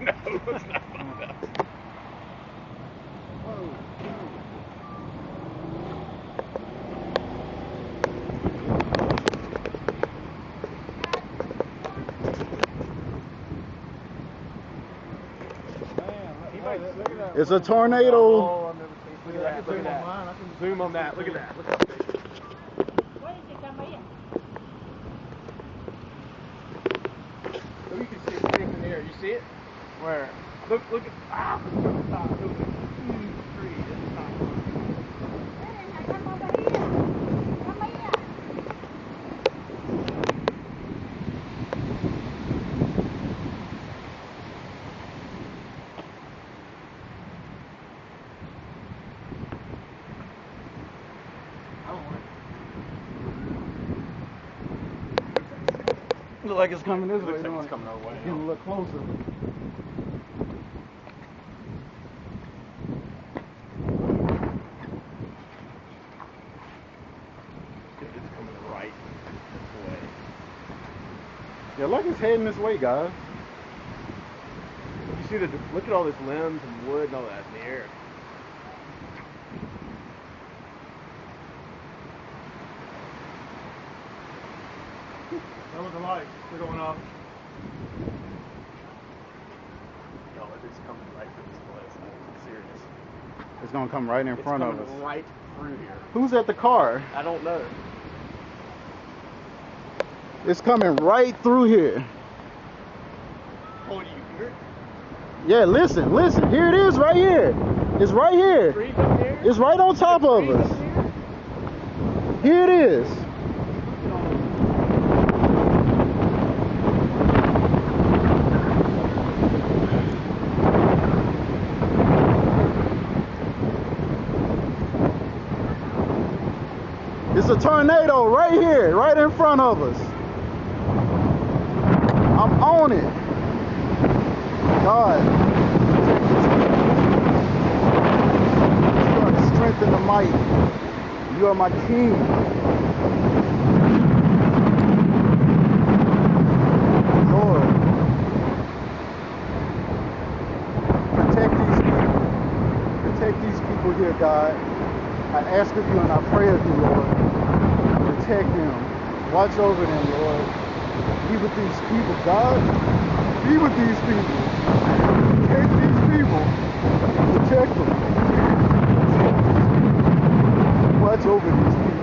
it's not long enough. It's a tornado. Oh, I've never seen. Look at that. Look at that. I can zoom on that. Look at that. Look how big. Where did it come in? So you can see it straight in the air. You see it? Where? Look at. Ah! Look at the top. Look at the huge tree at the top. Come over here. Come here. Look like it's coming this way. Looks like it's coming our way. Getting a little closer. It's coming right this way. Yeah, like it's heading this way, guys. You see look at all this limbs and wood and all that in the air. That was the lights. They're going off. Y'all, it's coming right through this place. I'm serious. It's gonna come right in front of us. Right through here. Who's at the car? I don't know. It's coming right through here. Oh, do you hear it? Yeah, listen. Here it is, right here. It's right here. Trees up there? It's right on top of us. Here it is. It's a tornado right here, right in front of us. I'm on it. God, you are the strength and the might. You are my king. Lord, protect these people. Protect these people here, God. I ask of you and I pray of you, Lord. Protect them. Watch over them, Lord. Be with these people, God. Be with these people. Protect these people. Protect them. Watch over these people.